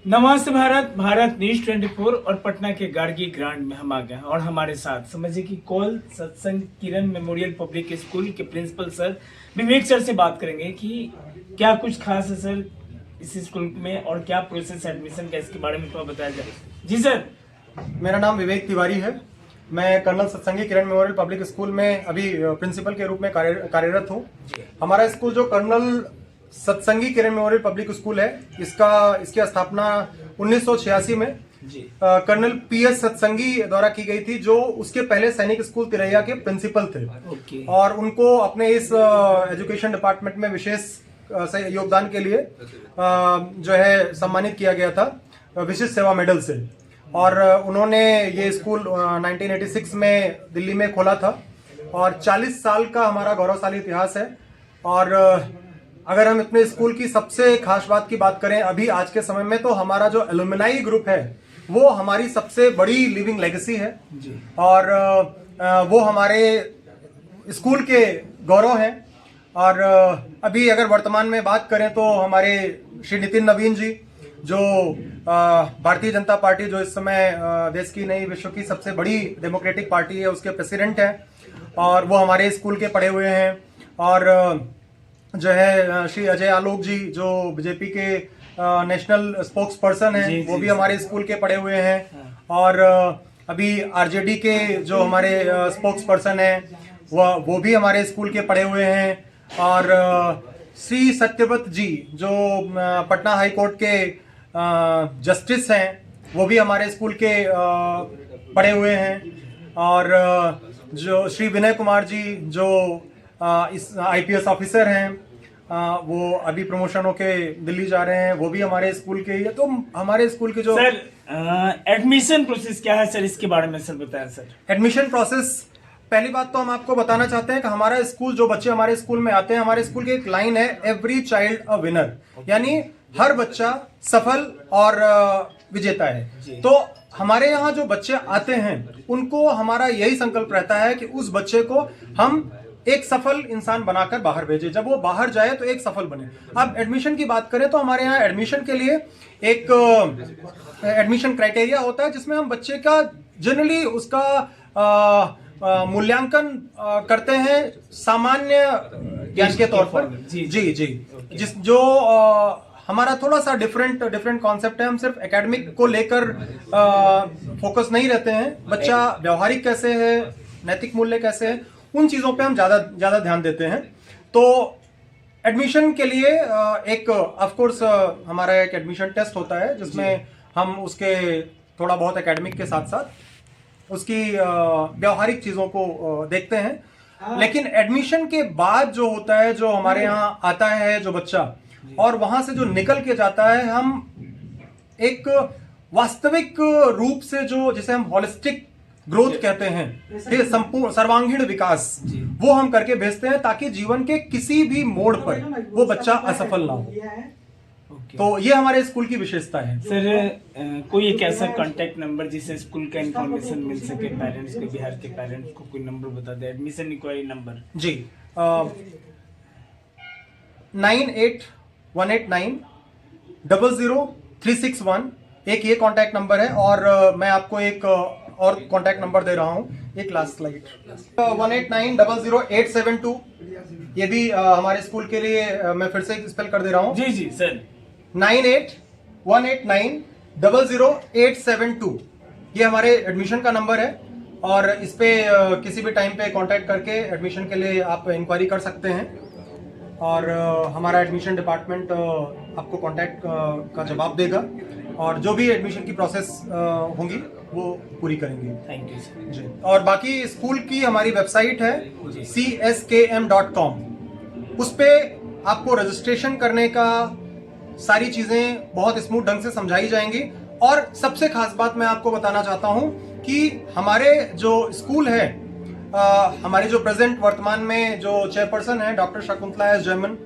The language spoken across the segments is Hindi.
नमस्ते भारत। भारत न्यूज 24 और पटना के गार्गी ग्रांड में हम आ गए हैं और हमारे साथ समझिए कि कॉल सत्संग किरण मेमोरियल पब्लिक स्कूल के प्रिंसिपल सर विवेक सर से बात करेंगे कि क्या कुछ खास है सर इस स्कूल में और क्या प्रोसेस एडमिशन का, इसके बारे में थोड़ा बताया जाए। जी सर। मेरा नाम विवेक तिवारी है। मैं कर्नल सत्संगी किरण मेमोरियल पब्लिक स्कूल में अभी प्रिंसिपल के रूप में कार्यरत हूँ। हमारा स्कूल जो कर्नल सत्संगी किरण मेमोरियल पब्लिक स्कूल है, इसकी स्थापना 1986 में कर्नल पीएस सत्संगी द्वारा की गई थी, जो उसके पहले सैनिक स्कूल तिरैया के प्रिंसिपल थे। और उनको अपने इस एजुकेशन डिपार्टमेंट में विशेष योगदान के लिए जो है सम्मानित किया गया था विशिष्ट सेवा मेडल से। और उन्होंने ये स्कूल 1986 में दिल्ली में खोला था और 40 साल का हमारा गौरवशाली इतिहास है। और अगर हम अपने स्कूल की सबसे खास बात की बात करें अभी आज के समय में, तो हमारा जो एलुमनाई ग्रुप है वो हमारी सबसे बड़ी लिविंग लेगेसी है जी। और वो हमारे स्कूल के गौरव हैं। और अभी अगर वर्तमान में बात करें तो हमारे श्री नितिन नवीन जी, जो भारतीय जनता पार्टी, जो इस समय देश की नहीं विश्व की सबसे बड़ी डेमोक्रेटिक पार्टी है, उसके प्रेसिडेंट हैं और वो हमारे स्कूल के पढ़े हुए हैं। और जो है श्री अजय आलोक जी, जो बीजेपी के नेशनल स्पोक्स पर्सन हैं, वो भी हमारे स्कूल के पढ़े हुए हैं। और अभी आरजेडी के जो हमारे स्पोक्स पर्सन हैं वो भी हमारे स्कूल के पढ़े हुए हैं। और श्री सत्यव्रत जी, जो पटना हाई कोर्ट के जस्टिस हैं, वो भी हमारे स्कूल के पढ़े हुए हैं। और जो श्री विनय कुमार जी, जो इस आईपीएस ऑफिसर हैं, वो अभी प्रमोशन होके दिल्ली जा रहे हैं, वो भी हमारे स्कूल के ही है। तो हमारे स्कूल के जो सर एडमिशन प्रोसेस क्या है सर, इसके बारे में सर बताएं सर। एडमिशन प्रोसेस, पहली बात तो हम आपको बताना चाहते हैं कि हमारा स्कूल, जो बच्चे हमारे स्कूल में आते हैं, हमारे स्कूल की एक लाइन है, एवरी चाइल्ड अ विनर, यानी हर बच्चा सफल और विजेता है। तो हमारे यहाँ जो बच्चे आते हैं उनको हमारा यही संकल्प रहता है कि उस बच्चे को हम एक सफल इंसान बनाकर बाहर भेजे, जब वो बाहर जाए तो एक सफल बने। अब एडमिशन की बात करें तो हमारे यहाँ एडमिशन के लिए एक एडमिशन क्राइटेरिया होता है, जिसमें हम बच्चे का जनरली उसका मूल्यांकन करते हैं सामान्य ज्ञान के तौर पर। जी जी जी। जिस जो हमारा थोड़ा सा डिफरेंट कॉन्सेप्ट है। हम सिर्फ एकेडमिक को लेकर फोकस नहीं रहते हैं। बच्चा व्यवहारिक कैसे है, नैतिक मूल्य कैसे है, उन चीजों पे हम ज्यादा ध्यान देते हैं। तो एडमिशन के लिए एक ऑफ कोर्स हमारा एक एडमिशन टेस्ट होता है, जिसमें हम उसके थोड़ा बहुत एकेडमिक के साथ साथ उसकी व्यवहारिक चीजों को देखते हैं। लेकिन एडमिशन के बाद जो होता है, जो हमारे यहाँ आता है जो बच्चा, और वहां से जो निकल के जाता है, हम एक वास्तविक रूप से जो, जिसे हम होलिस्टिक ग्रोथ कहते हैं, संपूर्ण सर्वांगीण विकास, वो हम करके भेजते हैं, ताकि जीवन के किसी भी मोड़ पर वो बच्चा असफल ना हो। तो ये हमारे स्कूल की विशेषता है। सर कोई एक ऐसा कांटेक्ट नंबर जिससे स्कूल का इंफॉर्मेशन मिल सके पेरेंट्स को, बिहार के पेरेंट्स को कोई नंबर बता दे, एडमिशन इंक्वायरी नंबर। जी 9818900361 एक ये कांटेक्ट नंबर है। और मैं आपको एक और कांटेक्ट नंबर दे रहा हूँ, एक लास्ट स्लाइड, 18900872, ये भी हमारे स्कूल के लिए मैं फिर से स्पेल कर दे रहा हूँ। जी जी सर। 9818900872, ये हमारे एडमिशन का नंबर है। और इस पे किसी भी टाइम पे कांटेक्ट करके एडमिशन के लिए आप इंक्वायरी कर सकते हैं। और हमारा एडमिशन डिपार्टमेंट आपको कांटेक्ट का जवाब देगा और जो भी एडमिशन की प्रोसेस होंगी वो पूरी करेंगे। थैंक यू सर जी। और बाकी स्कूल की हमारी वेबसाइट है cskm.com, उस पे आपको रजिस्ट्रेशन करने का सारी चीजें बहुत स्मूथ ढंग से समझाई जाएंगी। और सबसे खास बात मैं आपको बताना चाहता हूं कि हमारे जो स्कूल है, हमारे जो प्रेजेंट वर्तमान में जो चेयरपर्सन है डॉक्टर शकुंतला एस जयमन,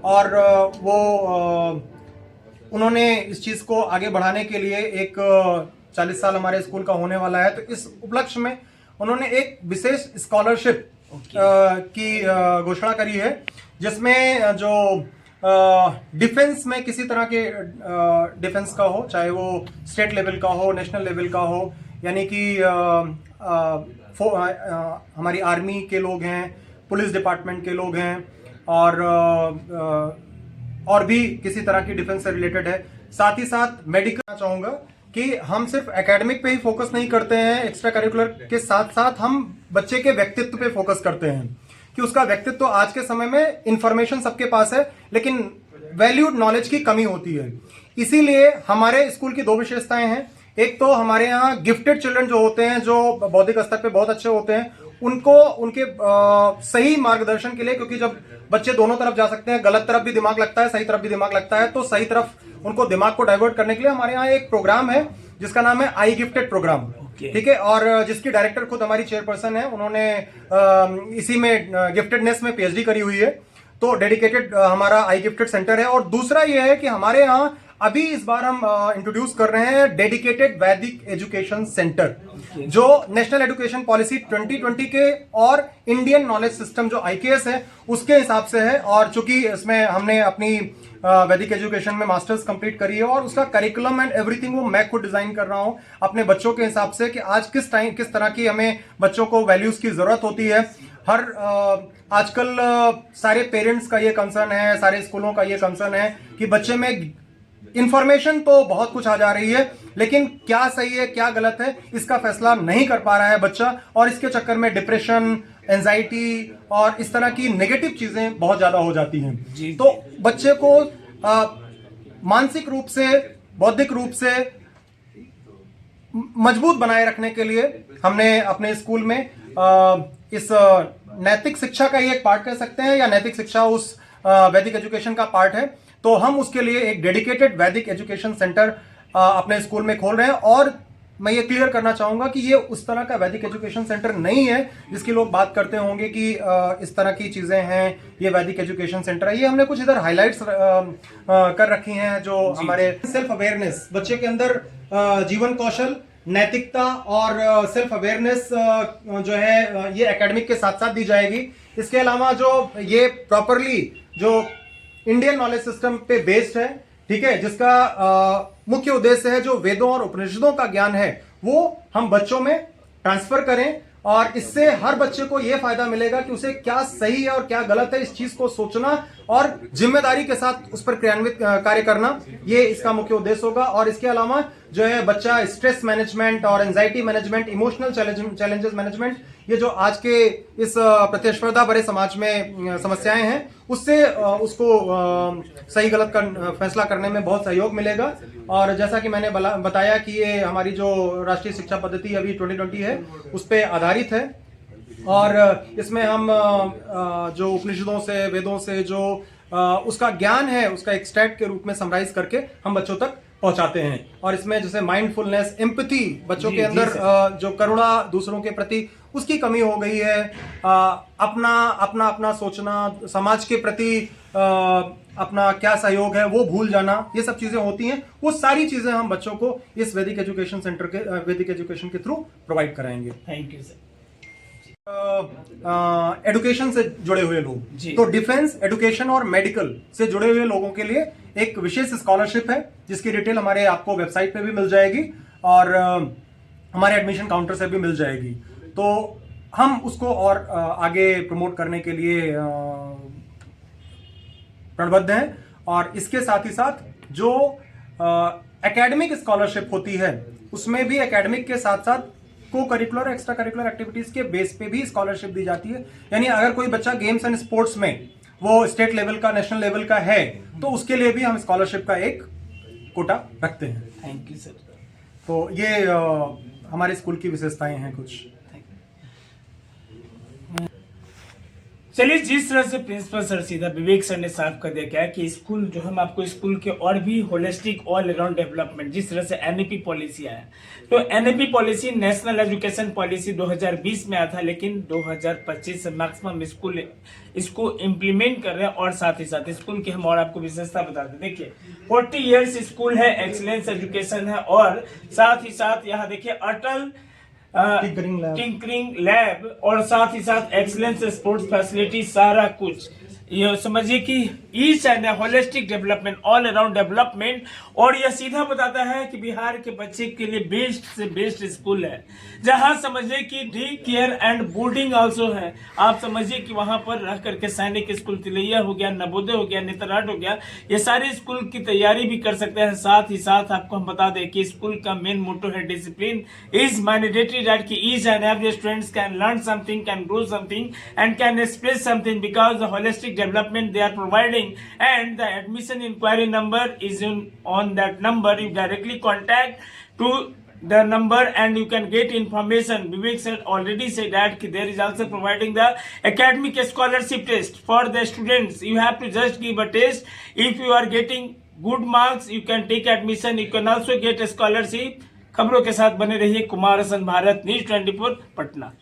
और वो उन्होंने इस चीज को आगे बढ़ाने के लिए एक 40 साल हमारे स्कूल का होने वाला है, तो इस उपलक्ष्य में उन्होंने एक विशेष स्कॉलरशिप की घोषणा करी है, जिसमें जो डिफेंस में किसी तरह के डिफेंस का हो, चाहे वो स्टेट लेवल का हो, नेशनल लेवल का हो, यानी कि हमारी आर्मी के लोग हैं, पुलिस डिपार्टमेंट के लोग हैं, और भी किसी तरह की डिफेंस से रिलेटेड है। साथ ही साथ मेडिकल चाहूंगा कि हम सिर्फ एकेडमिक पे ही फोकस नहीं करते हैं, एक्स्ट्रा करिकुलर के साथ साथ हम बच्चे के व्यक्तित्व पे फोकस करते हैं कि उसका व्यक्तित्व आज के समय में इंफॉर्मेशन सबके पास है, लेकिन वैल्यूड नॉलेज की कमी होती है। इसीलिए हमारे स्कूल की दो विशेषताएं हैं। एक तो हमारे यहाँ गिफ्टेड चिल्ड्रन जो होते हैं, जो बौद्धिक स्तर पे बहुत अच्छे होते हैं, उनको उनके सही मार्गदर्शन के लिए, क्योंकि जब बच्चे दोनों तरफ जा सकते हैं, गलत तरफ भी दिमाग लगता है, सही तरफ भी दिमाग लगता है, तो सही तरफ उनको दिमाग को डाइवर्ट करने के लिए हमारे यहाँ एक प्रोग्राम है जिसका नाम है आई गिफ्टेड प्रोग्राम। ठीक है, और जिसकी डायरेक्टर खुद हमारी चेयरपर्सन है, उन्होंने इसी में गिफ्टेडनेस में पीएचडी करी हुई है। तो डेडिकेटेड हमारा आई गिफ्टेड सेंटर है। और दूसरा ये है कि हमारे यहाँ अभी इस बार हम इंट्रोड्यूस कर रहे हैं डेडिकेटेड वैदिक एजुकेशन सेंटर, जो नेशनल एजुकेशन पॉलिसी 2020 के और इंडियन नॉलेज सिस्टम जो आईकेएस है उसके हिसाब से है। और चूंकि इसमें हमने अपनी वैदिक एजुकेशन में मास्टर्स कंप्लीट करी है और उसका करिकुलम एंड एवरीथिंग वो मैं खुद डिजाइन कर रहा हूं अपने बच्चों के हिसाब से कि आज किस तरह की हमें बच्चों को वैल्यूज की जरूरत होती है। हर आजकल सारे पेरेंट्स का ये कंसर्न है, सारे स्कूलों का ये कंसर्न है कि बच्चे में इंफॉर्मेशन तो बहुत कुछ आ जा रही है, लेकिन क्या सही है क्या गलत है इसका फैसला नहीं कर पा रहा है बच्चा, और इसके चक्कर में डिप्रेशन, एंजाइटी और इस तरह की नेगेटिव चीजें बहुत ज्यादा हो जाती हैं। तो बच्चे को मानसिक रूप से, बौद्धिक रूप से मजबूत बनाए रखने के लिए हमने अपने स्कूल में इस नैतिक शिक्षा का ही एक पार्ट कह सकते हैं, या नैतिक शिक्षा उस वैदिक एजुकेशन का पार्ट है, तो हम उसके लिए एक डेडिकेटेड वैदिक एजुकेशन सेंटर अपने स्कूल में खोल रहे हैं। और मैं ये क्लियर करना चाहूंगा कि ये उस तरह का वैदिक एजुकेशन सेंटर नहीं है जिसकी लोग बात करते होंगे कि इस तरह की चीजें हैं, ये वैदिक एजुकेशन सेंटर है। ये हमने कुछ इधर हाइलाइट्स कर रखी हैं, जो हमारे सेल्फ अवेयरनेस, बच्चे के अंदर जीवन कौशल, नैतिकता और सेल्फ अवेयरनेस जो है ये एकेडमिक के साथ साथ दी जाएगी। इसके अलावा जो ये प्रॉपरली जो इंडियन नॉलेज सिस्टम पे बेस्ड है, ठीक है, जिसका मुख्य उद्देश्य है जो वेदों और उपनिषदों का ज्ञान है वो हम बच्चों में ट्रांसफर करें, और इससे हर बच्चे को यह फायदा मिलेगा कि उसे क्या सही है और क्या गलत है इस चीज को सोचना और जिम्मेदारी के साथ उस पर क्रियान्वित कार्य करना, ये इसका मुख्य उद्देश्य होगा। और इसके अलावा जो है बच्चा स्ट्रेस मैनेजमेंट और anxiety management, emotional challenges management, ये जो आज के इस प्रतिस्पर्धा भरे समाज में समस्याएं हैं उससे उसको सही गलत का फैसला करने में बहुत सहयोग मिलेगा। और जैसा कि मैंने बताया कि ये हमारी जो राष्ट्रीय शिक्षा पद्धति अभी 2020 है उस पर आधारित है, और इसमें हम जो उपनिषदों से, वेदों से जो उसका ज्ञान है उसका एक्सट्रैक्ट के रूप में समराइज करके हम बच्चों तक पहुंचाते हैं। और इसमें जैसे माइंडफुलनेस, एम्पैथी, बच्चों के अंदर जो करुणा दूसरों के प्रति उसकी कमी हो गई है, अपना सोचना, समाज के प्रति अपना क्या सहयोग है वो भूल जाना, ये सब चीजें होती हैं। वो सारी चीजें हम बच्चों को इस वैदिक एजुकेशन सेंटर के वैदिक एजुकेशन के थ्रू प्रोवाइड कराएंगे। Thank you sir. एडुकेशन से जुड़े हुए लोग, तो डिफेंस, एडुकेशन और मेडिकल से जुड़े हुए लोगों के लिए एक विशेष स्कॉलरशिप है जिसकी डिटेल हमारे आपको वेबसाइट पे भी मिल जाएगी और हमारे एडमिशन काउंटर से भी मिल जाएगी। तो हम उसको और आगे प्रमोट करने के लिए प्रणबद्ध हैं। और इसके साथ ही साथ जो एकेडमिक स्कॉलरशिप होती है उसमें भी एकेडमिक के साथ साथ को करिकुलर, एक्स्ट्रा करिकुलर एक्टिविटीज के बेस पे भी स्कॉलरशिप दी जाती है। यानी अगर कोई बच्चा गेम्स एंड स्पोर्ट्स में वो स्टेट लेवल का, नेशनल लेवल का है तो उसके लिए भी हम स्कॉलरशिप का एक कोटा रखते हैं। Thank you sir. तो ये हमारे स्कूल की विशेषताएं हैं कुछ। चलिए, जिस तरह से प्रिंसिपल सर सीधा विवेक सर ने साफ कर दिया क्या कि स्कूल जो हम आपको स्कूल के और भी होलिस्टिक ऑल अराउंड डेवलपमेंट, जिस तरह से एनईपी पॉलिसी आया, तो NEP policy national education policy 2020 में आया था, लेकिन 2025 से मैक्सिमम स्कूल इसको इम्प्लीमेंट कर रहे हैं। और साथ ही साथ स्कूल की हम और आपको विशेषता बता दें, देखिए 40 ईयर्स स्कूल है, एक्सीलेंस एजुकेशन है, और साथ ही साथ यहाँ देखिए अटल टिंकरिंग लैब और साथ ही साथ एक्सीलेंस स्पोर्ट्स फैसिलिटी, सारा कुछ ये समझिए कि each and holistic development, all around development, और यह सीधा बताता है कि बिहार के बच्चे के लिए बेस्ट से बेस्ट स्कूल है, जहां समझिए कि day care and boarding also है। आप समझिए कि वहां पर रह करके सैनिक स्कूल तिलैया हो गया, नवोदय हो गया, नेतरहाट हो गया, ये सारे स्कूल की तैयारी भी कर सकते हैं। साथ ही साथ आपको हम बता दें कि स्कूल का मेन मोटो है डिसिप्लिन इज मैंडेटरी, दैट कि each and every students can learn something, can grow something and can express something because the holistic development they are providing, and the admission inquiry number is on that number. You directly contact to the number and you can get information. Vivek sir already said that there is also providing the academic scholarship test for the students. You have to just give a test. If you are getting good marks, you can take admission. You can also get a scholarship. खबरों के साथ बने रहिए। कुमार हसन, भारत न्यूज 24 पटना।